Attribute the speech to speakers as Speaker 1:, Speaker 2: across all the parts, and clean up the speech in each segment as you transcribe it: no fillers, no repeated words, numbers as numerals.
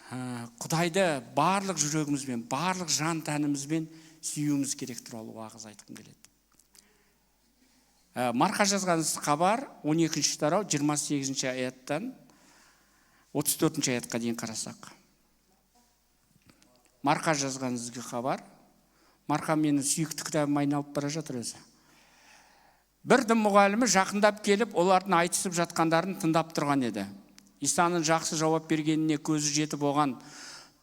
Speaker 1: Құдайды барлық жүрегімізбен, барлық жан тәнімізбен сүюіміз керек туралы уағыз айтқым келеді. Марқа жазған хабар 12-ші тарау 28-ші аяттан 34-ші аятқа дейін қарасақ. Марқа жазған хабар. Марқа менің сүйікті кітабыма айналып бара жатыр өзі. Бір дін мұғалімі жақындап келіп, олардың айтысып жатқандарын тыңдап тұрған еді. Исаның жақсы жауап бергеніне көзі жетіп оған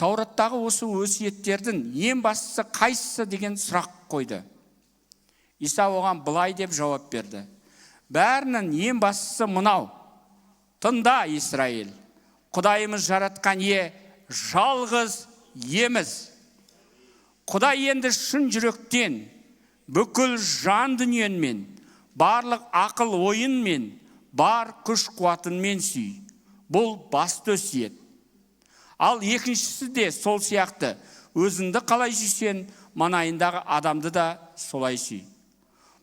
Speaker 1: Таураттағы осы өсиеттердің ең бастысы қайсысы деген сұрақ қойды. Иса оған былай деп жауап берді. Бәрінің ең бастысы мынау. Тыңда, Исраил. Құдайымыз жаратқан жалғыз еміз. Құдай енді шын жүректен, бүкіл жан дүниенмен, барлық ақыл ойынмен, бар күш қуатынмен сүй. Бұл басты өсиет. Ал екіншісі де сол сияқты. Өзіңді қалай сүйсең, маңайындағы адамды да солай сүй.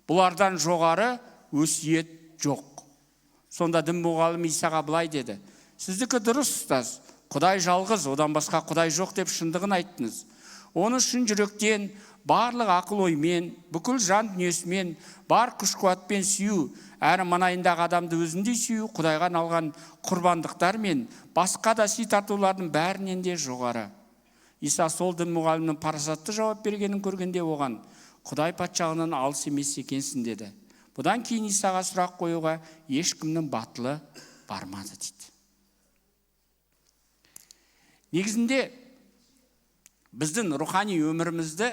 Speaker 1: Бұлардан жоғары өсиет жоқ. Сонда дін мұғалімі Исаға былай деді. Сіздікі дұрыс ұстаз. Құдай жалғыз, одан басқа Құдай жоқ деп шындығын айттыңыз. Оны шын жүректен, барлық ақыл оймен, бүкіл жан дүниесімен, бар күш қуатпен сүю, әрі маңайындағы адамды өзіндей сүю, Құдайға арналған құрбандықтар мен басқа да сый тартулардың бәрінен де жоғары. Иса сол дін мұғалімнің парасатты жауап бергенін көргенде оған, Құдай патшалығынан алыс емес екенсің деді. Бұдан кейін Исаға сұрақ қоюға ешкімнің батылы бармады дейді. Негізінде біздің рухани өмірімізді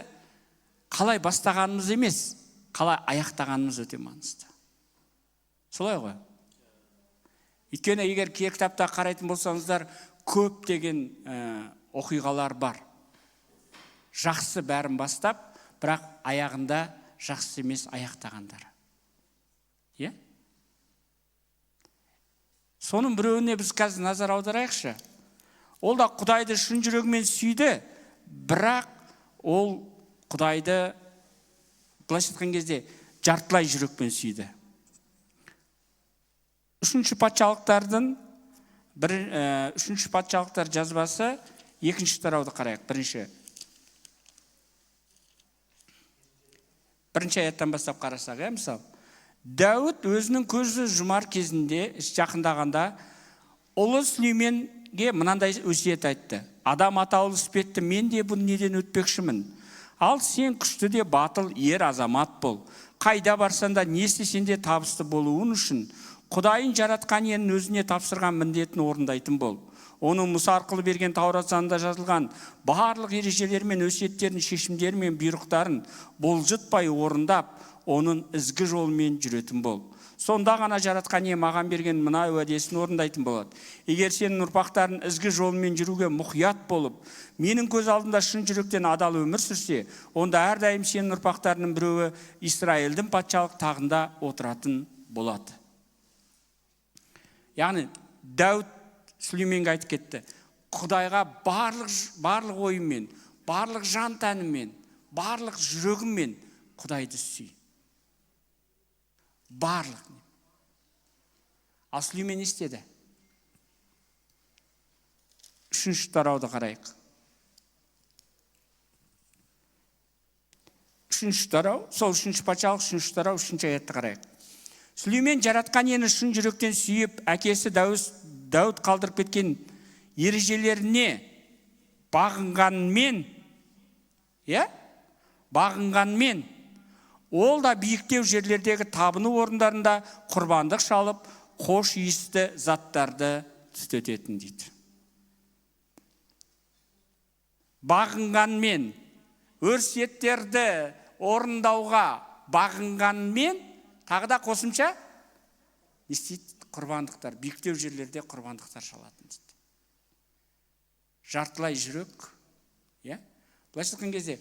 Speaker 1: қалай бастағанымыз емес, қалай аяқтағанымыз өте маңызды. Солай ғой. Өйткені егер кітапта қарайтын болсаңыздар, көптеген оқиғалар бар. Жақсы бәрін бастап, бірақ аяғында жақсы емес аяқтағандар. Соның біреуіне біз қазір назар аударайықшы. Ол да Құдайды шын жүрегімен сүйді, бірақ ол Құдайды былайша айтқан кезде жартылай жүрекпен сүйді. Үшінші патшалықтар жазбасы 2-ші тарауды қарайық. Бірінші аяттан бастап қарасақ, мысалы, Дәуіт өзінің көзі жұмар кезінде жақындағанда ұлы Сүлейменге мынандай өсиет айтты. Адам атаулы іспетті, мен де бұл неден өтпекшімін. Ал сен күшті де батыл ер азамат бол. Қайда барсан да не істесең де табысты болуын үшін Құдайын жаратқан иенің өзіне тапсырған міндетін орындайтын бол. Оның Мұса арқылы берген Таурат заңында жазылған барлық ережелер мен өсиеттердің шешімдері мен бұйрықтарын бұлжытпай орындап, оның ізгі жолымен жүретін бол. Сонда ғана жаратқан ие маған берген мына уәдесін орындайтын болады. Егер сенің ұрпақтарың ізгі жолымен жүруге мұқият болып, менің көз алдымда шын жүректен адал өмір сүрсе, онда әрдайым сенің ұрпақтарының біреуі Исраилдің патшалық тағында отыратын болады. Яғни Дәуіт Сүлейменге айтып кетті. Құдайға барлық ойымен, барлық жан тәніммен, барлық жүрегіммен Құдайды сүй. Барлық. Ал Сүлеймен істеді. 3-ші тарауды қарайық. 3-ші тарау, сол 3-ші патшалық, 3-ші тарау, 3-ші аятты қарайық. Сүлеймен жаратқан иені шын жүректен сүйіп, әкесі Дәуіт қалдырып кеткен ережелеріне бағынғанмен, ол да биіктеу жерлердегі табыну орындарында құрбандық шалып, хош иісті заттарды түтететін дейді. Бағынғанмен, өсиеттерді орындауға бағынғанмен, тағы да қосымша не істейді? Құрбандықтар, биіктеу жерлерде құрбандықтар шалатын дейді. Жартылай жүрек, былайша айтқан кезде,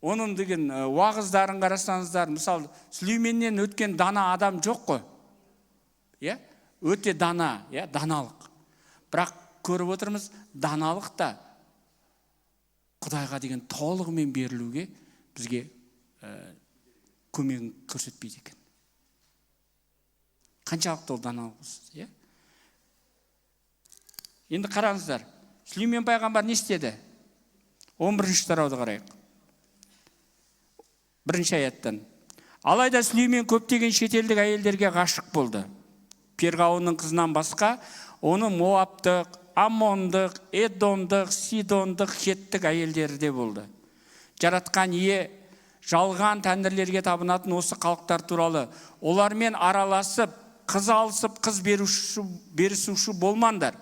Speaker 1: оның деген уағыздарын қарасаңыздар, мысалы, Сүлейменнен өткен дана адам жоқ қой. Өте дана, даналық. Бірақ көріп отырмыз, даналық та Құдайға деген толығымен берілуге бізге көмегін көрсетпейді екен. Қаншалықты ол даналық болсын, Енді қараңыздар, Сүлеймен пайғамбар не істеді? 11-ші тарауды қарайық. 1-ші аяттан. Алайда Сүлеймен көптеген шетелдік әйелдерге ғашық болды. Перғауынның қызынан басқа, оны Моабтық, Аммондық, Эдомдық, Сидондық, Хеттік әйелдері де болды. Жаратқан ие жалған тәңірлерге табынатын осы халықтар туралы олармен араласып, қыз алысып, қыз берісуші болмаңдар.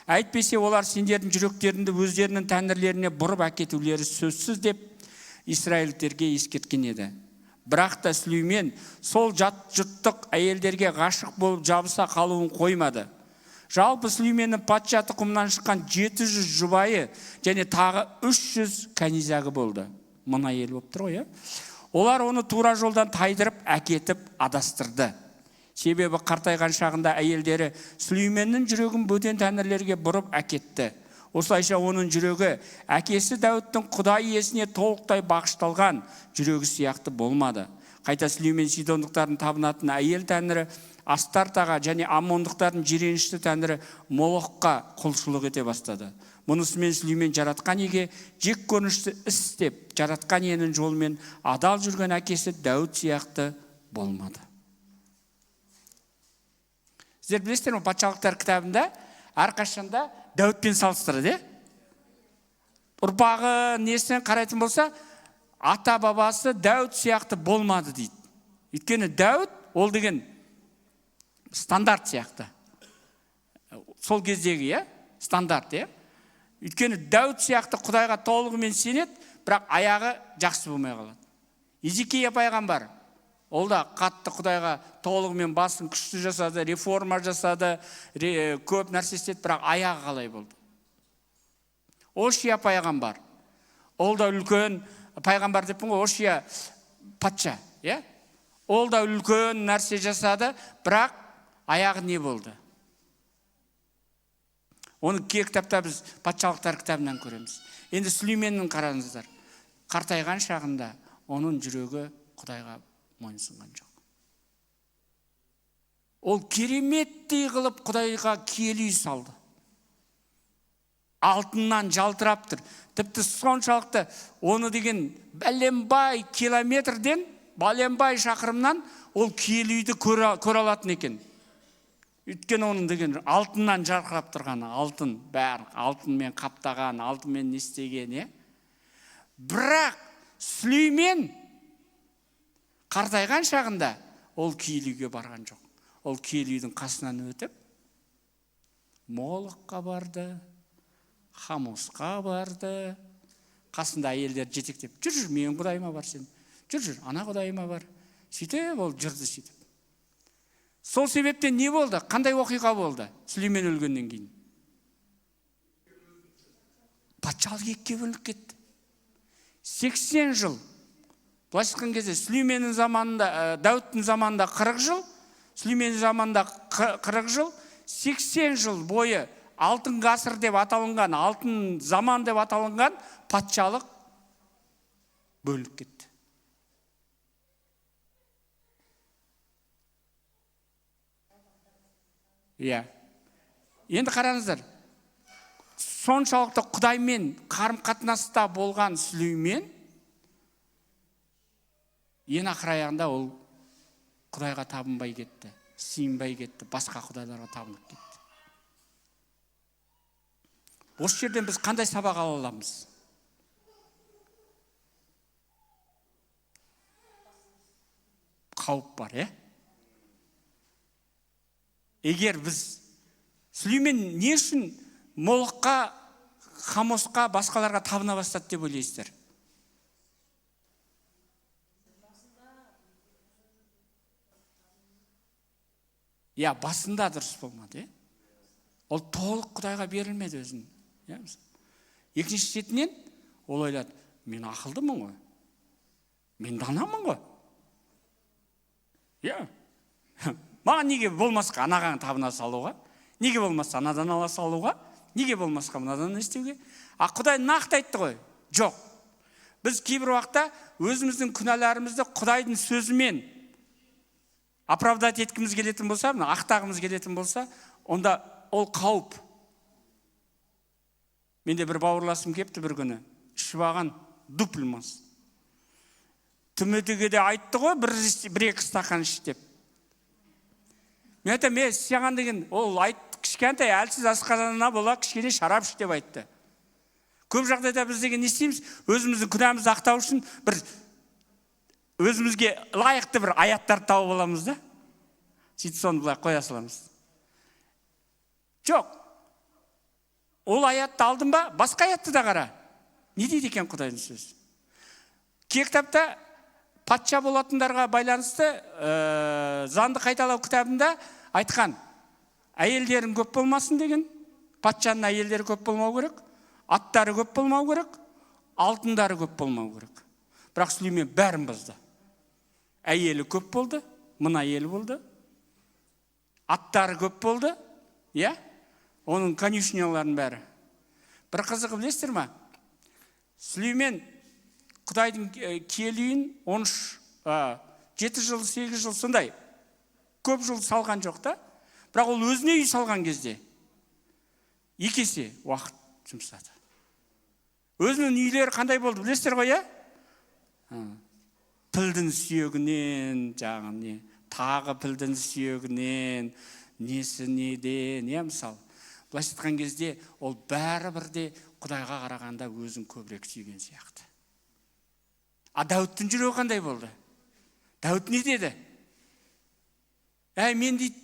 Speaker 1: Әйтпесе олар сендердің жүректеріңді өздерінің тәңірлеріне бұрып әкетулері сөзсіз деп Израильдерге ескерткен еді. Бірақ та Сүлеймен сол жат жұрттық әйелдерге ғашық болып жабыса қалуын қоймады. Жалпы Сүлейменнің патша тұқымынан шыққан 700 жұбайы және тағы 300 кәнизагы болды. Мына әйел болып тұр ғой, Олар оны тура жолдан тайдырып, әкетіп, адастырды. Себебі қартайған шағында әйелдері Сүлейменнің жүрегін бөтен тәңірлерге бұрып әкетті. Осылайша оның жүрегі әкесі Дәуіттің Құдай иесіне толықтай бағышталған жүрегі сияқты болмады. Қайта Сүлеймен Сидондықтардың табынатын әйел тәңірі Астартаға және Аммондықтардың жиренішті тәңірі Молохқа құлшылық ете бастады. Мұнысымен Сүлеймен жаратқан еге жек көрінішті іс істеп, жаратқан иенің жолымен адал жүрген әкесі Дәуіт сияқты болмады. Сіздер білесіздер ме, патшалықтар кітабында әрқашанда Дәуітпен салыстырады, ұрпағы несін қарайтын болса, ата бабасы Дәуіт сияқты болмады дейді. Өйткені Дәуіт ол деген стандарт сияқты. Сол кездегі, стандарт, Өйткені Дәуіт сияқты Құдайға толығымен сенеді, бірақ аяғы жақсы болмай қалады. Езекия пайғамбар, ол да қатты Құдайға толығымен басын күшті жасады, реформа жасады, көп нәрсе істеді, бірақ аяғы қалай болды. Ошия пайғамбар, ол да үлкен пайғамбар деппін ғой, Ошия патша, Ол да үлкен нәрсе жасады, бірақ аяғы не болды? Оны кей кітапта біз патшалықтар кітабынан көреміз. Енді Сүлейменнің қараңыздар, қартайған шағында оның жүрегі Құдайға мойынсынған жоқ. Ол кереметтей қылып Құдайға киелі үй салды. Алтыннан жалтырап тұр. Тіпті соншалықты оны деген бәленбай километрден, бәленбай шақырымнан ол киелі үйді көре алатын екен. Өйткені оның деген алтыннан жарқырап тұрғаны, алтын бәрі, алтынмен қаптаған, алтынмен не істеген, Бірақ Сүлеймен қартайған шағында ол киелі үйге барған жоқ. Ол киелі үйдің қасынан өтіп, Молохқа барды, Хамосқа барды, қасында әйелдер жетектеп, жүр, менің құдайыма бар сен, жүр, ана құдайыма бар. Сөйтіп, ол жүрді сөйтіп. Сол себептен не болды? Қандай оқиға болды Сүлеймен өлгеннен кейін? Патшалық екіге бөлініп кетті. 80 жыл. Былайша айтқан кезде Сүлейменнің заманында, Дәуіттің заманында 40 жыл, Сүлейменнің заманында 40 жыл, 80 жыл бойы алтын ғасыр деп аталынған, алтын заман деп аталынған патшалық бөлініп кетті. Енді қараңыздар, соншалықты Құдаймен қарым-қатынаста болған Сүлеймен, ең ақыр аяғында ол Құдайға табынбай кетті, сыйынбай кетті, басқа құдайларға табынып кетті. Осы жерден біз қандай сабақ ала аламыз? Қауіп бар, Егер біз Сүлеймен не үшін Молохқа, Хамосқа, басқаларға табына бастады деп ойлайсыздар? Басында дұрыс болмады, Ол толық Құдайға берілмеді өзін. Екінші шетінен ол ойлады, мен ақылдымын ғой, мен данамын ғой. Маған неге болмасқа анаған табына салуға? Неге болмасқа анадан ала салуға? Неге болмасқа мынадан істеуге? Құдай нақты айтты ғой. Жоқ. Біз кейбір уақытта өзіміздің күнәларымызды Құдайдың сөзімен оправдать еткіміз келетін болса, ақтағымыз келетін болса, онда ол қауіп. Менде бір бауырласым кепті бір күні, ішіп алған дупль мас. Түмедіге де айтты ғой, бір-екі стакан іш деп. Мен айтам, саған деген, ол кішкентай әлсіз асқазанына бола кішкене шарап іш деп айтты. Көп жағдайда біз деген не істейміз? Өзіміздің күнәмізді ақтау үшін бір өзімізге лайықты бір аяттарды тауып аламыз да. Сөйтіп соны былай қоя саламыз. Жоқ. Ол аятты алдым ба, басқа аятты да қара. Не дейді екен Құдайдың сөзі? Кей кітапта патша болатындарға байланысты заңды қайталау кітабында айтқан, әйелдерін көп болмасын деген, патшаның әйелдері көп болмау керек, аттары көп болмау керек, алтындары көп болмау керек. Бірақ Сүлеймен бәрін бұзды. Әйелі көп болды, мың әйелі болды, аттары көп болды, оның конюшняларын бәрі. Бір қызығы білесіздер ма? Сүлеймен Құдайдың киелі үйін 7 жыл, 8 жыл сондай көп жыл салған жоқ та. Бірақ ол өзіне үй салған кезде 2 есе уақыт жұмсады. Өзінің үйлері қандай болды білесіздер ғой, Пілдің сүйегінен, тағы пілдің сүйегінен, несі неден, мысал. Былайша айтқан кезде ол бәрі бірде Құдайға қарағанда өзін көбірек сүйген сияқты. Дәуіттің жүрегі қандай болды? Дәуіт не деді? Мен дейді,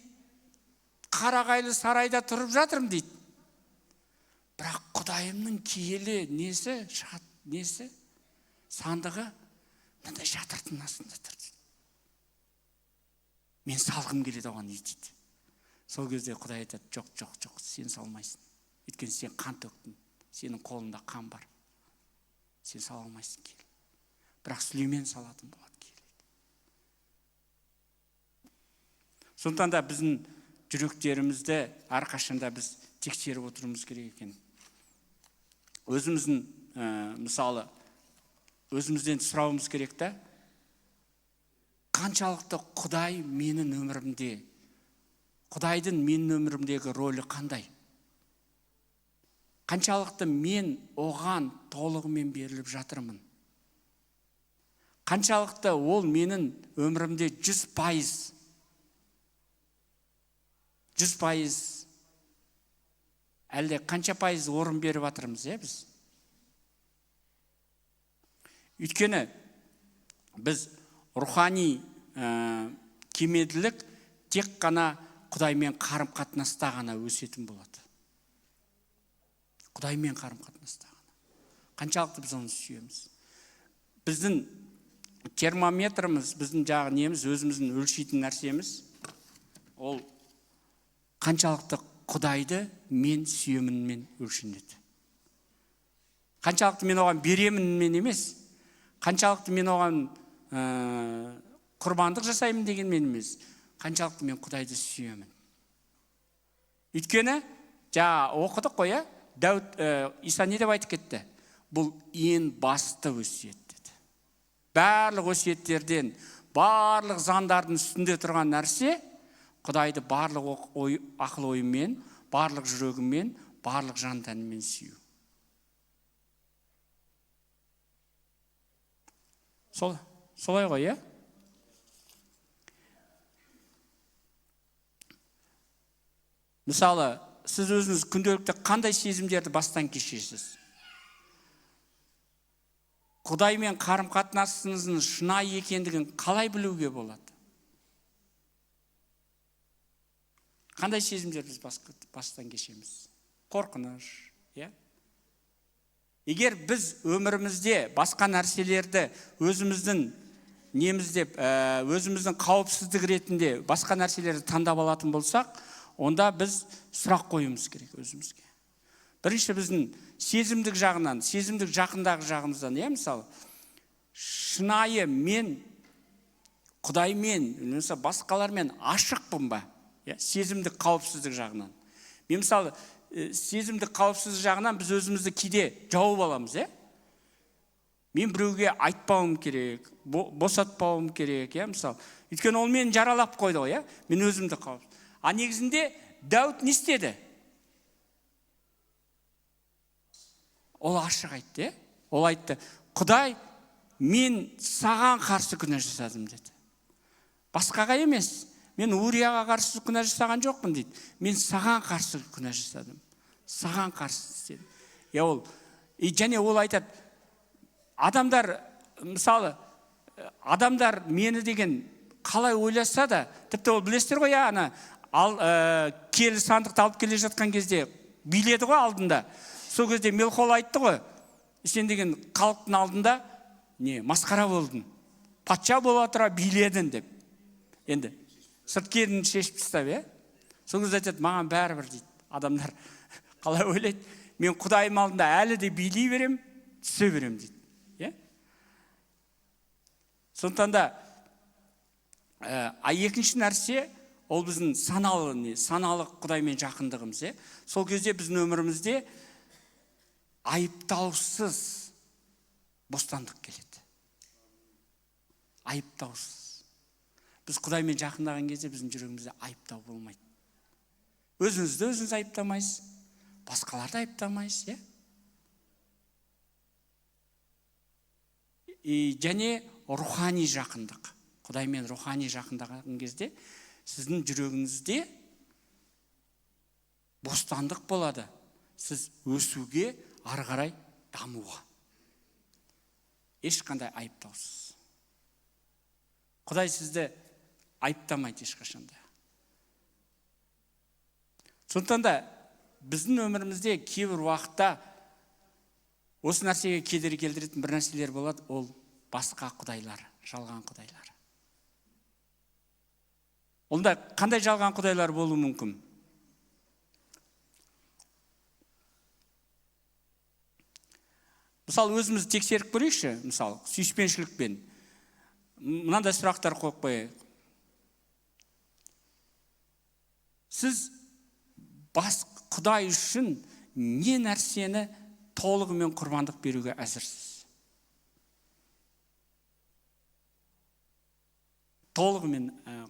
Speaker 1: қарағайлы сарайда тұрып жатырмын дейді. Бірақ Құдайымның киелі несі, сандығы мынандай жатырдың астында тұр дейді. Мен салғым келеді оған дейді. Сол кезде Құдай айтады, жоқ, сен салмайсың. Өйткені сен қан төктің, сенің қолында қан бар. Сен сала алмайсың киелі. Бірақ Сүлеймен салатын болады киелі. Сондықтан да біздің жүректерімізді әрқашанда біз тексеріп отыруымыз керек екен. Өзіміздің, мысалы, өзімізден сұрауымыз керек та, қаншалықты Құдай менің өмірімде, Құдайдың менің өмірімдегі рөлі қандай? Қаншалықты мен оған толығымен беріліп жатырмын? Қаншалықты ол менің өмірімде 100% әлде қанша пайыз орын беріп жатырмыз, біз? Өйткені біз рухани кемелділік тек қана Құдаймен қарым-қатынаста ғана өсетін болады. Құдаймен қарым-қатынаста ғана. Қаншалықты біз оны сүйеміз? Біздің термометріміз, біздің неміз, өзіміздің өлшейтін нәрсеміз, ол қаншалықты Құдайды мен сүйемінмен өлшенеді. Қаншалықты мен оған беремінмен емес, қаншалықты мен оған құрбандық жасаймын дегенмен емес, қаншалықты мен Құдайды сүйемін. Өйткені, оқыдық қой, Дәуіт, Иса не деп айтып кетті? Бұл ең басты өсиет деді. Барлық өсиеттерден, барлық заңдардың үстінде тұрған нәрсе, Құдайды барлық ақыл ойымен, барлық жүрегімен, барлық жан тәнімен сүю. Солай ғой, Мысалы, сіз өзіңіз күнделікті қандай сезімдерді бастан кешесіз? Құдаймен қарым-қатынасыңыздың шынайы екендігін қалай білуге болады? Қандай сезімдерді бастан кешеміз? Қорқыныш, Егер біз өмірімізде басқа нәрселерді өзіміздің өзіміздің қауіпсіздік ретінде басқа нәрселерді таңдап алатын болсақ, онда біз сұрақ қоюымыз керек өзімізге. Бірінші біздің сезімдік жағынан, сезімдік жақындағы жағымыздан, мысалы, шынайы мен Құдаймен, басқалармен ашықпын ба? Сезімдік қауіпсіздік жағынан. Мен мысалы, сезімдік қауіпсіздік жағынан біз өзімізді кейде жауып аламыз, Мен біреуге айтпауым керек, босатпауым керек, мысалы. Өйткені ол мені жаралап қойды ғой, Мен өзімді қауіп. Негізінде Дәуіт не істеді? Ол ашық айтты. Ол айтты, Құдай, мен саған қарсы күнә жасадым деді. Басқаға емес. Мен Урияға қарсы күнә жасаған жоқпын дейді. Мен саған қарсы күнә жасадым. Саған қарсы істедім. Ол және ол айтады, адамдар, мысалы, адамдар мені деген қалай ойласа да, тіпті ол білесіздер ғой, ана келі сандықты алып келе жатқан кезде биледі ғой алдында. Сол кезде Мелхол айтты ғой, сен деген халықтың алдында масқара болдың. Патша бола тұра биледің деп. Енді сырт керін шешіп тастап, сол кезде айтады, маған бәрібір дейді. Адамдар қалай ойлайды? Мен Құдайым алдында әлі де билей берем, түсе берем дейді. Сондықтан да екінші нәрсе, ол біздің саналы Құдаймен жақындығымыз. Сол кезде біздің өмірімізде айыптаусыз бостандық келеді. Айыптаусыз. Біз Құдаймен жақындаған кезде біздің жүрегімізде айыптау болмайды. Өзіңізді өзіңіз айыптамайсыз, басқаларды айыптамайсыз. Және рухани жақындық. Құдаймен рухани жақындаған кезде сіздің жүрегіңізде бостандық болады. Сіз өсуге, ары қарай дамуға. Ешқандай айыптаусыз. Құдай сізді айыптамайды ешқашанда. Сондықтан да біздің өмірімізде кейбір уақытта осы нәрсеге кедергі келтіретін бір нәрселер болады, ол басқа құдайлар, жалған құдайлар. Онда қандай жалған құдайлар болуы мүмкін? Мысалы, өзімізді тексеріп көрейікші, мысалы, сүйіспеншілікпен. Мынандай сұрақтар қойып қояйық. Сіз Құдай үшін не нәрсені толығымен құрбандық беруге әзірсіз? Толығымен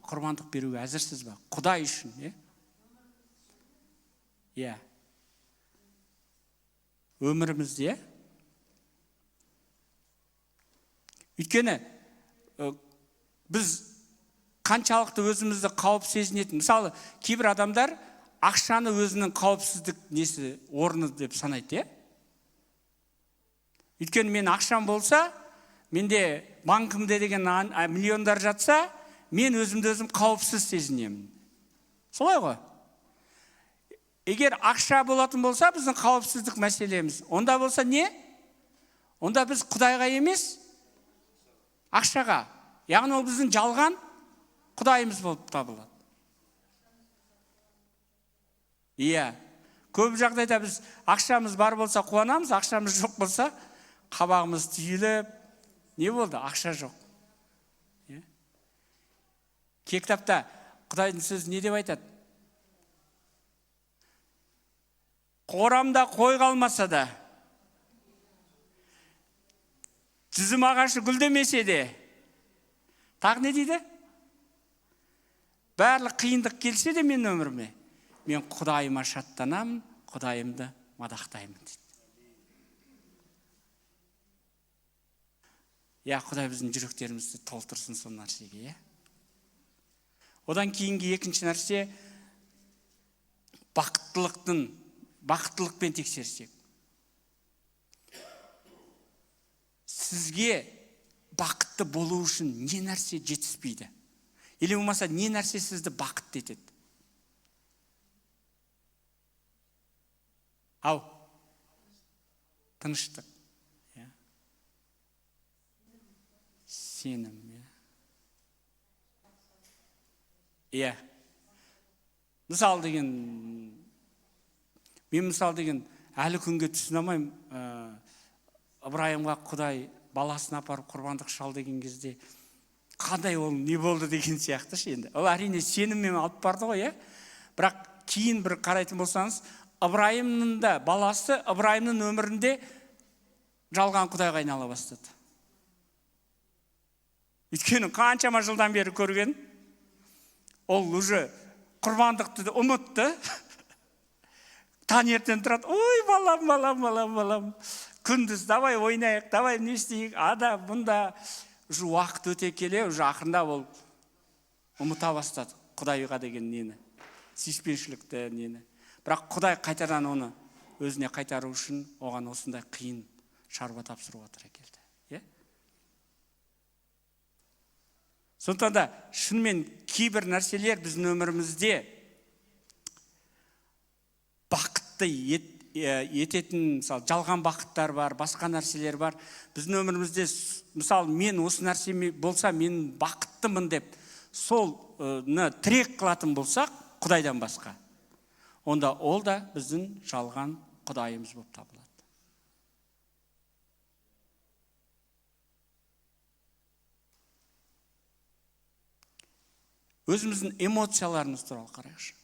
Speaker 1: құрбандық беруге әзірсіз ба? Құдай үшін, өмірімізде. Өйткені біз қаншалықты өзімізді қауіп сезінетін. Мысалы, кейбір адамдар ақшаны өзінің қауіпсіздік орны деп санайды. Өйткені мен ақшам болса, менде банкімде деген миллиондар жатса, мен өзімді өзім қауіпсіз сезінемін. Солай ғой? Егер ақша болатын болса, біздің қауіпсіздік мәселеміз. Онда болса не? Онда біз Құдайға емес, ақшаға. Яғни ол біздің жалған Құдайымыз болып табылады. Көп жағдайда біз ақшамыз бар болса қуанамыз, ақшамыз жоқ болса қабағымыз түйіліп, не болды? Ақша жоқ. Кей кітапта Құдайдың сөзі не деп айтады? Қорамда қой қалмаса да, жүзім ағашы гүлдемесе де, тағы не дейді? Барлық қиындық келсе де мен өміріме, мен Құдайыма шаттанамын, Құдайымды мадақтаймын дейді. Құдай біздің жүректерімізді толтырсын сол нәрсеге. Одан кейінгі екінші нәрсе, бақыттылықпен тексерсек. Сізге бақытты болу үшін не нәрсе жетіспейді? Или болмаса не нәрсе сізді бақытты етеді? Тыныштық. Сенім. Мысал деген, мен мысал деген әлі күнге түсіне алмаймын. Ыбырайымға Құдай баласын апарып құрбандық шал деген кезде қандай ол не болды деген сияқты енді. Ол әрине сеніммен алып барды ғой, бірақ кейін бір қарайтын болсаңыз, Ыбырайымның да баласы Ыбырайымның өмірінде жалған Құдайға айнала бастады. Өйткені қаншама жылдан бері көрген, ол уже құрбандықты ұмытты. таңертең тұрады, ой, балам. Күндіз, давай ойнайық, давай не істейік, ада, бұнда. Уже уақыт өте келе, уже ақырында ол ұмыта бастады Құдайға деген нені, сүйіспеншілікті нені. Бірақ Құдай қайтадан оны өзіне қайтару үшін оған осындай қиын шаруа тапсыруға тура келді. Сондықтан да шынымен кейбір нәрселер біздің өмірімізде бақытты ететін, мысалы, жалған бақыттар бар, басқа нәрселер бар. Біздің өмірімізде, мысалы, мен осы нәрсе болса, мен бақыттымын деп, солны тірек қылатын болсақ, Құдайдан басқа, онда ол да біздің жалған Құдайымыз болып табылады. Өзіміздің эмоцияларымыз туралы қарайықшы.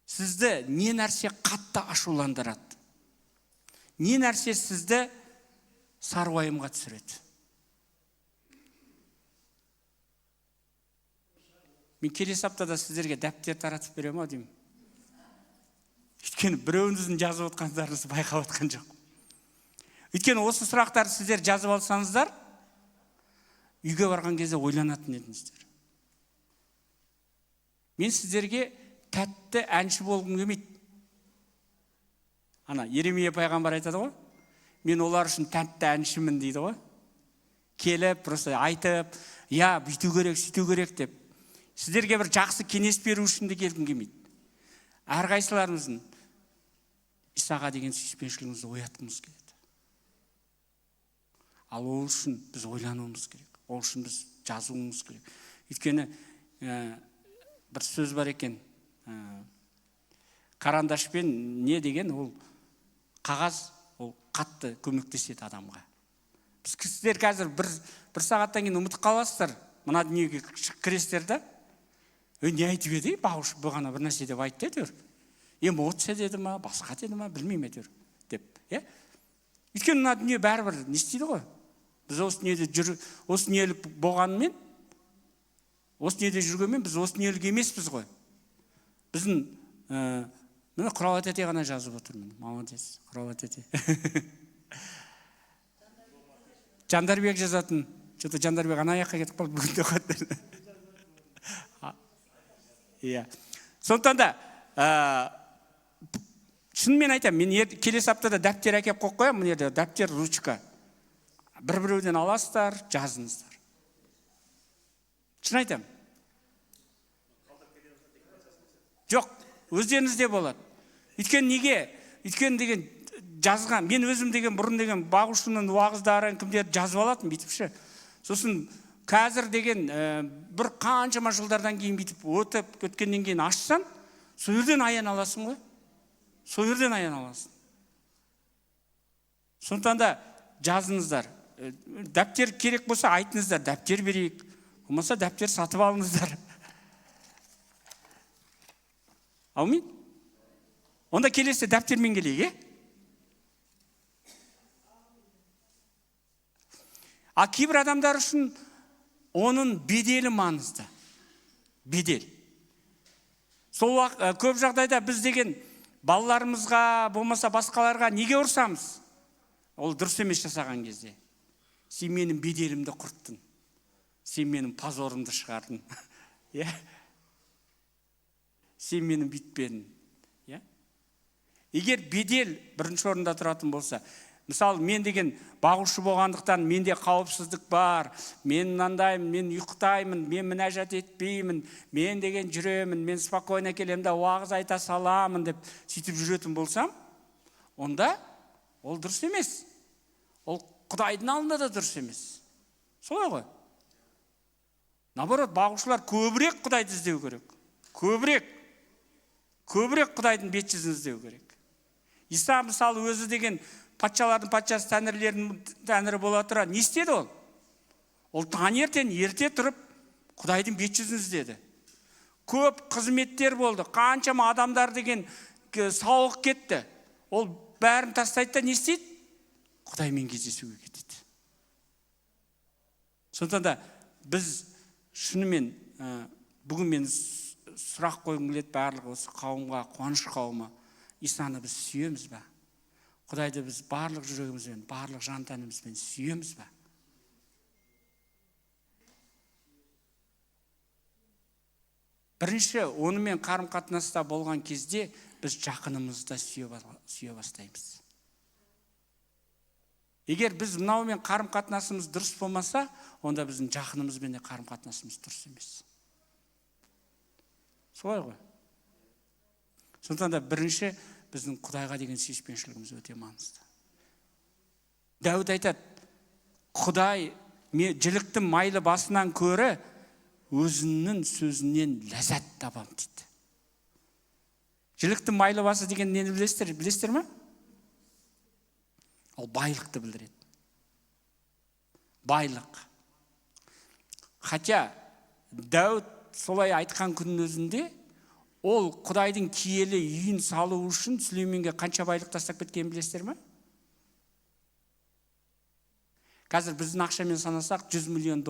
Speaker 1: Сізді не нәрсе қатты ашуландырады? Не нәрсе сізді сарыуайымға түсіреді? Мен келесі аптада сіздерге дәптер таратып беремін ау деймін. Өйткені біреуіңіздің жазып отқандарыңызды байқап отқан жоқ. Өйткені осы сұрақтарды сіздер жазып алсаңыздар, үйге барған кезде ойланатын едіңіздер. Мен сіздерге тәтті әнші болғым келмейді. Ана Еремия пайғамбар айтады ғой, мен олар үшін тәтті әншімін дейді ғой. Келіп, просто айтып, я бүйту керек, сөйту керек деп. Сіздерге бір жақсы кеңес беру үшін де келгім келмейді. Әрқайсыларыңыздың Исаға деген сүйіспеншілігіңізді оятқымыз келеді. Ал ол үшін біз ойлануымыз керек. Ол үшін біз жазуымыз керек. Өйткені бір сөз бар екен, карандашпен не деген, ол қағаз, ол қатты көмектеседі адамға. Біз сіздер қазір бір сағаттан кейін ұмытып қаласыздар, мына дүниеге кіресіздер да, не айтып еді, бағушы бұғана бір нәрсе деп айтты әйтеуір. Эмоция деді ма, басқа деді ма, білмеймін әйтеуір деп. Өйткені мына дүние бәрібір не істейді ғой. Біз осы дүниелік болғанмен, осы дүниеде жүргенмен, біз осы дүниелік емеспіз ғой. Біздің міне Құралат ете ғана жазып отырмын. Молодец, Құралат ете. Жандарбек жазатын. Что-то Жандарбек ана жаққа кетіп қалды бүгін де қойды. Сондықтан да шынымен айтамын, мен келесі аптада дәптер әкеп қойып қоямын, мына жерде дәптер, ручка. Бір-біреуден аласыздар, жазыңыздар. Шын айтамын. Жоқ, өздеріңізде болады. Өйткені неге? Өйткені деген жазған, мен өзім деген бұрын деген бағушының уағыздарын кімдер жазып алатын бүйтіпші. Сосын қазір деген бір қаншама жылдардан кейін бүйтіп өтіп өткеннен кейін ашсаң, сол жерден аян аласың ғой. Сол жерден аян аласың. Сондықтан да жазыңыздар. Дәптер керек болса айтыңыздар, дәптер берейік. Болмаса дәптер сатып алыңыздар. Аумин? Онда келесі дәптермен келейік, А кейбір адамдар үшін оның беделі маңызды. Бедел. Сол көп жағдайда біз деген балаларымызға, болмаса басқаларға неге ұрсамыз? Ол дұрыс емес жасаған кезде. Сен менің беделімді құрттың. Сен менің позорымды шығардың. Сен менің бүйтпедің. Егер бедел бірінші орында тұратын болса, мысалы, мен деген бағушы болғандықтан менде қауіпсіздік бар, мен мынандаймын, мен ұйықтаймын, мен мінәжат етпеймін, мен деген жүремін, мен спокойно келемін да уағыз айта саламын деп сөйтіп жүретін болсам, онда ол дұрыс емес. Ол Құдайдың алдында да дұрыс емес. Солай ғой. Наоборот, бағушылар көбірек Құдайды іздеу керек. Көбірек Құдайдың бет жүзін іздеу керек. Иса мысалы өзі деген патшалардың патшасы, тәңірлердің тәңірі бола тұра не істеді ол? Ол таңертең ерте тұрып Құдайдың бет жүзін іздеді. Көп қызметтер болды, қаншама адамдар деген сауық кетті. Ол бәрін тастайды да не істейді? Құдаймен кездесуге кетеді. Сондықтан да біз шынымен бүгін мен сұрақ қойғым келеді барлығы осы қауымға, қуаныш қауымы. Исаны біз сүйеміз ба? Құдайды біз барлық жүрегімізбен, барлық жан тәнімізбен сүйеміз ба? Бірінші, онымен қарым-қатынаста болған кезде біз жақынымызды сүйе бастаймыз. Егер біз мынаумен қарым-қатынасымыз дұрыс болмаса, онда біздің жақынымызбен де қарым-қатынасымыз дұрыс емес. Солай ғой. Сондықтан да бірінші, біздің Құдайға деген сүйіспеншілігіміз өте маңызды. Дәуіт айтады, Құдай жіліктің майлы басынан көрі өзінің сөзінен ләззат табам дейді. Жіліктің майлы басы деген нені білесіздер ме? Ол байлықты білдіреді. Байлық. Хотя Дәуіт солай айтқан күннің өзінде, ол Құдайдың киелі үйін салу үшін Сүлейменге қанша байлық тастап кеткенін білесіздер ме? Қазір біздің ақшамен санасақ $100 миллион.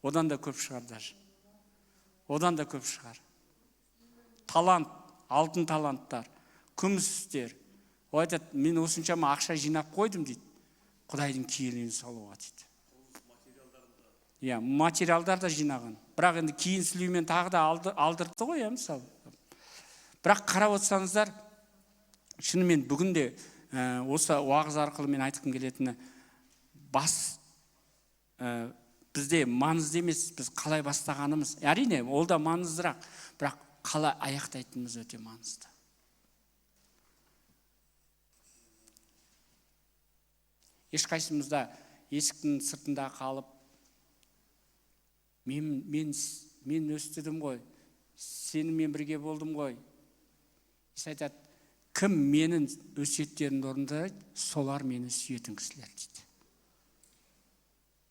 Speaker 1: Одан да көп шығар даже. Одан да көп шығар. Талант, алтын таланттар, күміс істер. Ол айтады, мен осыншама ақша жинап қойдым дейді. Құдайдың киелі үйін салуға дейді. Материалдар да жинаған. Бірақ енді кейін Сүлеймен тағы да алдырды ғой, мысалы. Бірақ қарап отырсаңыздар, шынымен бүгінде осы уағыз арқылы мен айтқым келетіні, бізде маңызды емес, біз қалай бастағанымыз. Әрине, ол да маңыздырақ, бірақ қалай аяқтайтынымыз өте маңызды. Ешқайсымызда есіктің сыртында қалып, мен өстідім ғой, сенімен бірге болдым ғой. Иса айтады, кім менің өсиеттерімді орындайды, солар мені сүйетін кісілер дейді.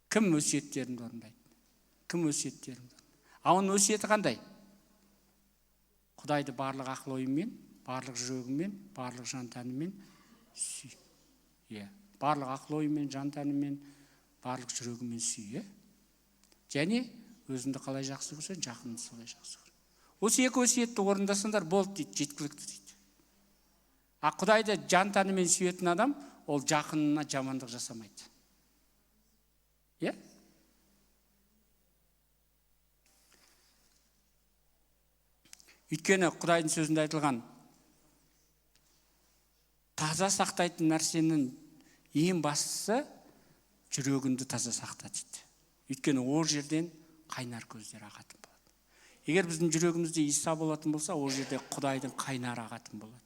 Speaker 1: Кім өсиеттерімді орындайды? Кім өсиеттерімді орындайды? Оның өсиеті қандай? Құдайды барлық ақыл ойымен, барлық жүрегімен, барлық жан тәнімен сүй. Барлық ақыл ойымен, жан тәнімен, барлық жүрегімен сүй. Және өзіңді қалай жақсы көрсең, жақыныңды солай жақсы көр. Осы екі өсиетті орындасаңдар болды дейді, жеткілікті дейді. Құдайды жан тәнімен сүйетін адам, ол жақынына жамандық жасамайды. Өйткені Құдайдың сөзінде айтылған, таза сақтайтын нәрсенің ең бастысы жүрегіңді таза сақта дейді. Өйткені ол жерден қайнар көздер ағатын болады. Егер біздің жүрегімізде Иса болатын болса, ол жерде Құдайдың қайнар ағатын болады.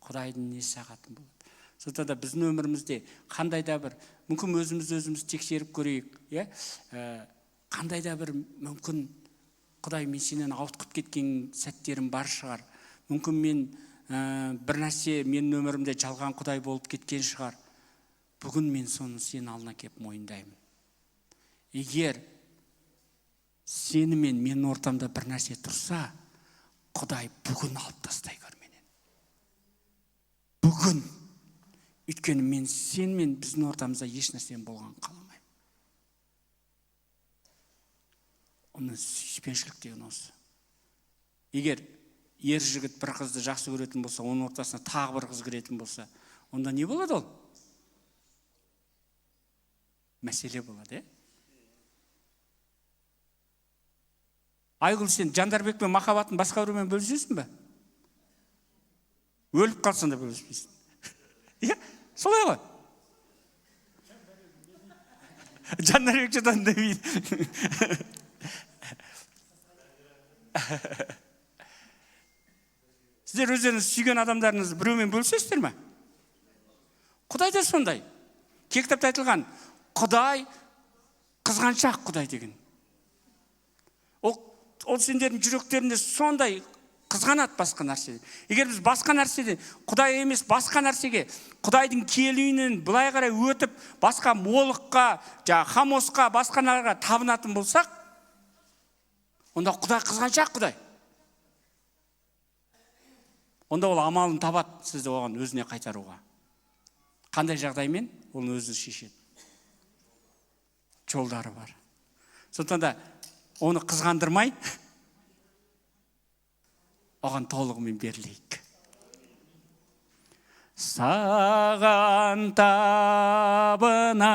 Speaker 1: Құдайдың несі ағатын болады. Сондықтан да біздің өмірімізде қандай да бір, мүмкін өзіміз тексеріп көрейік, қандай да бір мүмкін Құдай мен сенен ауытқып кеткен сәттерім бар шығар. Мүмкін мен бір нәрсе менің өмірімде жалған Құдай болып кеткен шығар. Бүгін мен соны сен алдына кеп мойындаймын. Егер сені мен менің ортамда бір нәрсе тұрса, Құдай бүгін алып тастай көр менен. Бүгін. Өйткені мен сен мен біздің ортамызда еш нәрсен болған қаламайым. Оның сүйіспеншілік деген осы. Егер ер жігіт бір қызды жақсы көретін болса, оның ортасына тағы бір қыз кіретін болса, онда не болады ол? Мәселе болады, Айгүл, сен Жандарбекпен махаббатын басқа біреумен бөлісесің бе? Өліп қалсаң да бөліспейсің. Солай ғой. Жандарбек жадан демейді. Сіздер өздеріңіз сүйген адамдарыңызды біреумен бөлісесіздер ме? Құдай да сондай. Кітапта айтылған, Құдай қызғаншақ Құдай деген. Ол сендердің жүректерінде сондай қызғанады басқа нәрседен. Егер біз басқа нәрседен, Құдай емес басқа нәрсеге, Құдайдың киелі үйінен былай қарай өтіп, басқа Молыққа, Хамосқа, басқа нәрге табынатын болсақ, онда Құдай қызғаншақ Құдай. Онда ол амалын табады сізді оған өзіне қайтаруға. Қандай жағдаймен ол өзі шешеді. Жолдары бар. Сондықтан да оны қызғандырмай, оған толығымен берілейік. Саған табынам,